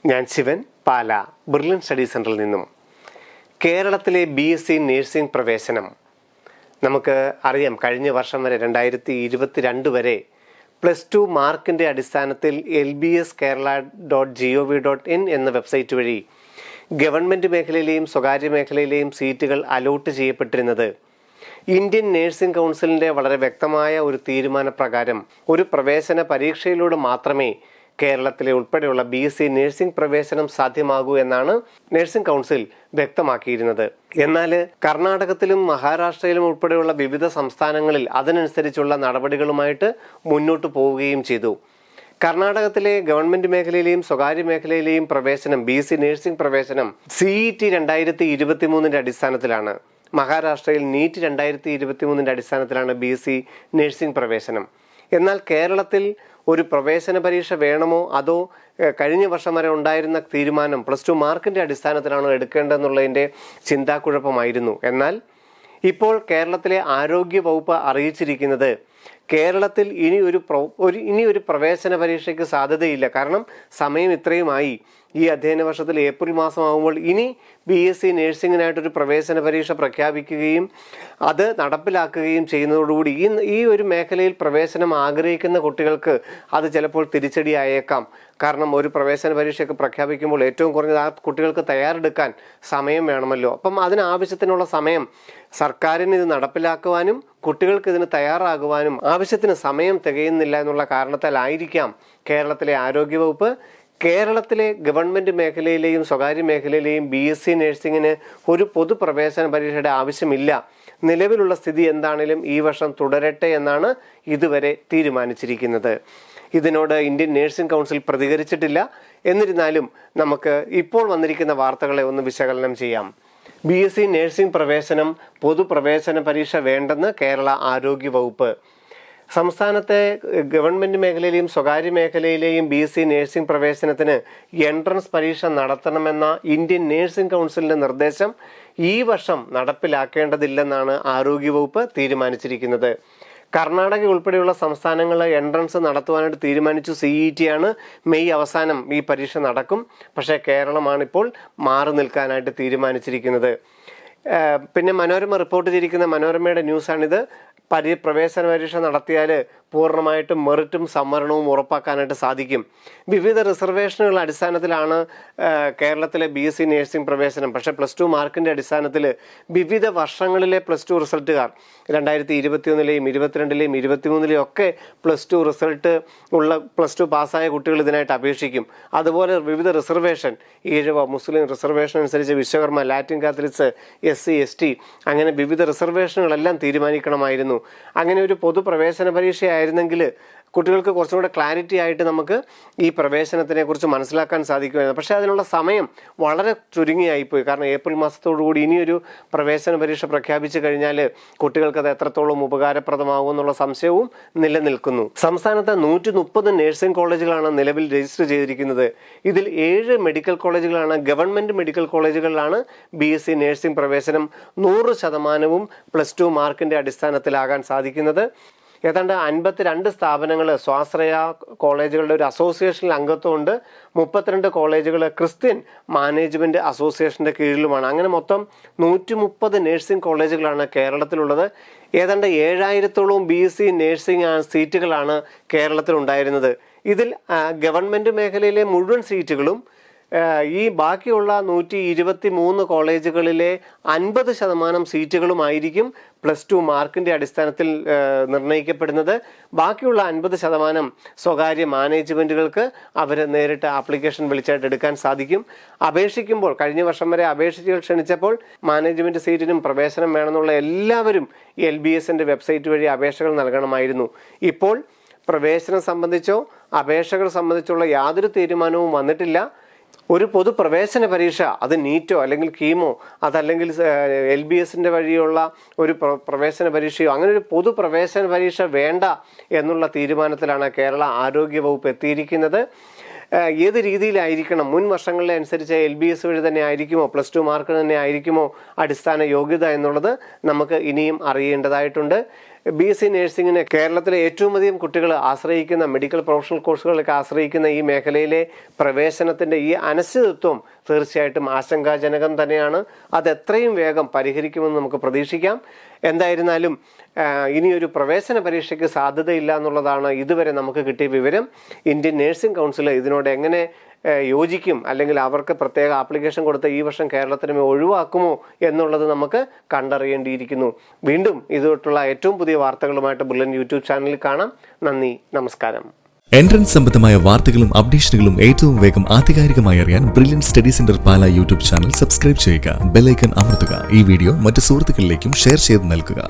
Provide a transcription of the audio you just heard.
ഞാൻ ശിവൻ, പാല brilliant study സെൻറ്ററിൽ നിന്നും. കേരളത്തിലെ BSc നേഴ്സിംഗ് പ്രവേശനം നമുക്ക് അറിയാം. കഴിഞ്ഞ വർഷം വരെ 2022 വരെ +2 മാർക്കിൻ്റെ അടിസ്ഥാനത്തിൽ lbskerala.gov.in എന്ന വെബ്സൈറ്റ് വഴി ഗവൺമെൻറ് മേഖലയിലെയും സ്വകാര്യ മേഖലയിലെയും സീറ്റുകൾ അലോട്ട് ചെയ്യപ്പെട്ടിരുന്നത് ഇന്ത്യൻ നേഴ്സിംഗ് കൗൺസിലിൻ്റെ വളരെ വ്യക്തമായ ഒരു തീരുമാനപ്രകാരം ഒരു പ്രവേശന പരീക്ഷയിലൂടെ മാത്രമേ കേരളത്തിലെ ഉൾപ്പെടെയുള്ള BSc നേഴ്സിംഗ് പ്രവേശനം സാധ്യമാകൂ എന്നാണ് നേഴ്സിംഗ് കൗൺസിൽ വ്യക്തമാക്കിയിരുന്നത്. എന്നാൽ കർണാടകത്തിലും മഹാരാഷ്ട്രയിലും ഉൾപ്പെടെയുള്ള വിവിധ സംസ്ഥാനങ്ങളിൽ അതിനനുസരിച്ചുള്ള നടപടികളുമായിട്ട് മുന്നോട്ട് പോവുകയും ചെയ്തു. കർണാടകത്തിലെ ഗവൺമെന്റ് മേഖലയിലെയും സ്വകാര്യ മേഖലയിലെയും പ്രവേശനം BSc നേഴ്സിംഗ് പ്രവേശനം CET 2023 അടിസ്ഥാനത്തിലാണ്. മഹാരാഷ്ട്രയിൽ NEET 2023 അടിസ്ഥാനത്തിലാണ് BSc നേഴ്സിംഗ് പ്രവേശനം. എന്നാൽ കേരളത്തിൽ ഒരു പ്രവേശന പരീക്ഷ വേണമോ അതോ കഴിഞ്ഞ വർഷം വരെ ഉണ്ടായിരുന്ന തീരുമാനം +2 മാർക്കിൻ്റെ അടിസ്ഥാനത്തിലാണോ എടുക്കേണ്ടതെന്നുള്ളതിൻ്റെ ചിന്താക്കുഴപ്പമായിരുന്നു. എന്നാൽ ഇപ്പോൾ കേരളത്തിലെ ആരോഗ്യ വകുപ്പ് അറിയിച്ചിരിക്കുന്നത് കേരളത്തിൽ ഇനി ഒരു പ്രവേശന പരീക്ഷയ്ക്ക് സാധ്യതയില്ല. കാരണം സമയം ഇത്രയുമായി. ഈ അധ്യയന വർഷത്തിൽ ഏപ്രിൽ മാസമാകുമ്പോൾ ഇനി BSc നേഴ്സിംഗിനായിട്ടൊരു പ്രവേശന പരീക്ഷ പ്രഖ്യാപിക്കുകയും അത് നടപ്പിലാക്കുകയും ചെയ്യുന്നതോടുകൂടി ഈ ഒരു മേഖലയിൽ പ്രവേശനം ആഗ്രഹിക്കുന്ന കുട്ടികൾക്ക് അത് ചിലപ്പോൾ തിരിച്ചടിയായേക്കാം. കാരണം ഒരു പ്രവേശന പരീക്ഷയൊക്കെ പ്രഖ്യാപിക്കുമ്പോൾ ഏറ്റവും കുറഞ്ഞത് ആ കുട്ടികൾക്ക് തയ്യാറെടുക്കാൻ സമയം വേണമല്ലോ. അപ്പം അതിനാവശ്യത്തിനുള്ള സമയം സർക്കാരിന് ഇത് നടപ്പിലാക്കുവാനും കുട്ടികൾക്ക് ഇതിന് തയ്യാറാകുവാനും ആവശ്യത്തിന് സമയം തികയുന്നില്ല എന്നുള്ള കാരണത്താലായിരിക്കാം കേരളത്തിലെ ആരോഗ്യവകുപ്പ് കേരളത്തിലെ ഗവൺമെൻറ് മേഖലയിലെയും സ്വകാര്യ മേഖലയിലെയും BSc നേഴ്സിംഗിന് ഒരു പൊതുപ്രവേശന പരീക്ഷയുടെ ആവശ്യമില്ല, നിലവിലുള്ള സ്ഥിതി എന്താണെങ്കിലും ഈ വർഷം തുടരട്ടെ എന്നാണ് ഇതുവരെ തീരുമാനിച്ചിരിക്കുന്നത്. ഇതിനോട് ഇന്ത്യൻ നേഴ്സിംഗ് കൗൺസിൽ പ്രതികരിച്ചിട്ടില്ല. എന്നിരുന്നാലും നമുക്ക് ഇപ്പോൾ വന്നിരിക്കുന്ന വാർത്തകളെ ഒന്ന് വിശകലനം ചെയ്യാം. BSc നേഴ്സിംഗ് പ്രവേശനം പൊതുപ്രവേശന പരീക്ഷ വേണ്ടെന്ന് കേരള ആരോഗ്യ വകുപ്പ്. സംസ്ഥാനത്തെ ഗവൺമെൻറ് മേഖലയിലെയും സ്വകാര്യ മേഖലയിലെയും BSc നേഴ്സിംഗ് പ്രവേശനത്തിന് എൻട്രൻസ് പരീക്ഷ നടത്തണമെന്ന ഇന്ത്യൻ നേഴ്സിംഗ് കൗൺസിലിൻ്റെ നിർദ്ദേശം ഈ വർഷം നടപ്പിലാക്കേണ്ടതില്ലെന്നാണ് ആരോഗ്യവകുപ്പ് തീരുമാനിച്ചിരിക്കുന്നത്. കർണാടക ഉൾപ്പെടെയുള്ള സംസ്ഥാനങ്ങൾ എൻട്രൻസ് നടത്തുവാനായിട്ട് തീരുമാനിച്ചു. CET ആണ് മെയ് അവസാനം ഈ പരീക്ഷ നടക്കും. പക്ഷേ കേരളമാണിപ്പോൾ മാറി നിൽക്കാനായിട്ട് തീരുമാനിച്ചിരിക്കുന്നത്. പിന്നെ മനോരമ റിപ്പോർട്ട് ചെയ്തിരിക്കുന്ന മനോരമയുടെ ന്യൂസാണിത്. പ്രവേശന പരീക്ഷ നടത്തിയാൽ പൂർണ്ണമായിട്ടും മെറിറ്റും സംവരണവും ഉറപ്പാക്കാനായിട്ട് സാധിക്കും. വിവിധ റിസർവേഷനുകളുടെ അടിസ്ഥാനത്തിലാണ് കേരളത്തിലെ BSc നേഴ്സിംഗ് പ്രവേശനം. പക്ഷേ +2 മാർക്കിൻ്റെ അടിസ്ഥാനത്തിൽ വിവിധ വർഷങ്ങളിലെ +2 റിസൾട്ടുകാർ 2021-ലെയും 2022-ലെയും 2023-ലെയും ഒക്കെ +2 റിസൾട്ട് ഉള്ള +2 പാസ്സായ കുട്ടികൾ ഇതിനായിട്ട് അപേക്ഷിക്കും. അതുപോലെ വിവിധ റിസർവേഷൻ, ഈഴവ, മുസ്ലിം റിസർവേഷൻ അനുസരിച്ച് Vishwakarma, Latin Catholics, SC ST അങ്ങനെ വിവിധ റിസർവേഷനുകളെല്ലാം തീരുമാനിക്കണമായിരുന്നു. അങ്ങനെ ഒരു പൊതുപ്രവേശന പരീക്ഷയായിരുന്നെങ്കിൽ കുട്ടികൾക്ക് കുറച്ചും കൂടെ ക്ലാരിറ്റി ആയിട്ട് നമുക്ക് ഈ പ്രവേശനത്തിനെ കുറിച്ച് മനസ്സിലാക്കാൻ സാധിക്കുമായിരുന്നു. പക്ഷേ അതിനുള്ള സമയം വളരെ ചുരുങ്ങിയായിപ്പോയി. കാരണം ഏപ്രിൽ മാസത്തോടുകൂടി ഇനിയൊരു പ്രവേശന പരീക്ഷ പ്രഖ്യാപിച്ചു കഴിഞ്ഞാൽ കുട്ടികൾക്ക് അത് എത്രത്തോളം ഉപകാരപ്രദമാകും എന്നുള്ള സംശയവും നിലനിൽക്കുന്നു. സംസ്ഥാനത്ത് 130 നഴ്സിംഗ് കോളേജുകളാണ് നിലവിൽ രജിസ്റ്റർ ചെയ്തിരിക്കുന്നത്. ഇതിൽ 7 മെഡിക്കൽ കോളേജുകളാണ്, ഗവൺമെൻറ് മെഡിക്കൽ കോളേജുകളിലാണ് BSc നേഴ്സിംഗ് പ്രവേശനം 100% +2 മാർക്കിൻ്റെ അടിസ്ഥാനത്തിലാകാൻ സാധിക്കുന്നത്. ഏതാണ്ട് 52 സ്ഥാപനങ്ങൾ സ്വാശ്രയ കോളേജുകളുടെ ഒരു അസോസിയേഷനിൽ അംഗത്വമുണ്ട്. 32 കോളേജുകൾ ക്രിസ്ത്യൻ മാനേജ്മെൻറ്റ് അസോസിയേഷൻ്റെ കീഴിലുമാണ്. അങ്ങനെ മൊത്തം 130 നഴ്സിംഗ് കോളേജുകളാണ് കേരളത്തിലുള്ളത്. ഏതാണ്ട് 7000-ഓളം BSc നേഴ്സിംഗ് സീറ്റുകളാണ് കേരളത്തിലുണ്ടായിരുന്നത്. ഇതിൽ ഗവൺമെൻറ് മേഖലയിലെ മുഴുവൻ സീറ്റുകളും ഈ ബാക്കിയുള്ള 123 കോളേജുകളിലെ 50% സീറ്റുകളുമായിരിക്കും +2 മാർക്കിൻ്റെ അടിസ്ഥാനത്തിൽ നിർണ്ണയിക്കപ്പെടുന്നത്. ബാക്കിയുള്ള 50% സ്വകാര്യ മാനേജ്മെൻറ്റുകൾക്ക് അവർ നേരിട്ട് ആപ്ലിക്കേഷൻ വിളിച്ചായിട്ട് എടുക്കാൻ സാധിക്കും. അപേക്ഷിക്കുമ്പോൾ കഴിഞ്ഞ വർഷം വരെ അപേക്ഷിച്ചുകൾ ക്ഷണിച്ചപ്പോൾ മാനേജ്മെൻറ്റ് സീറ്റിനും പ്രവേശനം വേണമെന്നുള്ള എല്ലാവരും LBSൻ്റെ വെബ്സൈറ്റ് വഴി അപേക്ഷകൾ നൽകണമായിരുന്നു. ഇപ്പോൾ പ്രവേശനം സംബന്ധിച്ചോ അപേക്ഷകൾ സംബന്ധിച്ചുള്ള യാതൊരു തീരുമാനവും വന്നിട്ടില്ല. ഒരു പൊതുപ്രവേശന പരീക്ഷ, അത് നീറ്റോ അല്ലെങ്കിൽ കീമോ അതല്ലെങ്കിൽ LBSൻ്റെ വഴിയുള്ള ഒരു പ്രവേശന പരീക്ഷയോ അങ്ങനെ ഒരു പൊതുപ്രവേശന പരീക്ഷ വേണ്ട എന്നുള്ള തീരുമാനത്തിലാണ് കേരള ആരോഗ്യ വകുപ്പ് എത്തിയിരിക്കുന്നത്. ഏത് രീതിയിലായിരിക്കണം, മുൻ വർഷങ്ങളിലെ അനുസരിച്ച് LBS വഴി തന്നെ ആയിരിക്കുമോ, +2 മാർക്ക് തന്നെ ആയിരിക്കുമോ അടിസ്ഥാന യോഗ്യത എന്നുള്ളത് നമുക്ക് ഇനിയും അറിയേണ്ടതായിട്ടുണ്ട്. BSc നഴ്സിംഗിന് കേരളത്തിലെ ഏറ്റവും അധികം കുട്ടികൾ ആശ്രയിക്കുന്ന മെഡിക്കൽ പ്രൊഫഷണൽ കോഴ്സുകളൊക്കെ ആശ്രയിക്കുന്ന ഈ മേഖലയിലെ പ്രവേശനത്തിൻ്റെ ഈ അനിശ്ചിതത്വം തീർച്ചയായിട്ടും ആശങ്കാജനകം തന്നെയാണ്. അത് എത്രയും വേഗം പരിഹരിക്കുമെന്ന് നമുക്ക് പ്രതീക്ഷിക്കാം. എന്തായിരുന്നാലും ഇനിയൊരു പ്രവേശന പരീക്ഷയ്ക്ക് സാധ്യതയില്ല എന്നുള്ളതാണ് ഇതുവരെ നമുക്ക് കിട്ടിയ വിവരം. ഇന്ത്യൻ നേഴ്സിംഗ് കൗൺസിൽ ഇതിനോട് എങ്ങനെ യോജിക്കും, അല്ലെങ്കിൽ അവർക്ക് പ്രത്യേക ആപ്ലിക്കേഷൻ കൊടുത്ത് ഈ വർഷം കേരളത്തിന് ഒഴിവാക്കുമോ എന്നുള്ളത് നമുക്ക് കണ്ടറിയേണ്ടിയിരിക്കുന്നു. വീണ്ടും ഇതുമായിട്ടുള്ള ഏറ്റവും പുതിയ വാർത്തകളുമായിട്ട് ബുള്ളൻ യൂട്യൂബ് ചാനലിൽ കാണാം. നന്ദി, നമസ്കാരം. എൻട്രൻസ് സംബന്ധമായ വാർത്തകളും അപ്ഡേഷനുകളും ഏറ്റവും വേഗം ആധികാരികമായി അറിയാൻ ബ്രില്യൻ സ്റ്റഡി സെന്റർ പാല യൂട്യൂബ് ചാനൽ സബ്സ്ക്രൈബ് ചെയ്യുക. ബെൽ ഐക്കൺ അമർത്തുക. ഈ വീഡിയോ മറ്റ് സുഹൃത്തുക്കളിലേക്കും ഷെയർ ചെയ്ത് നൽകുക.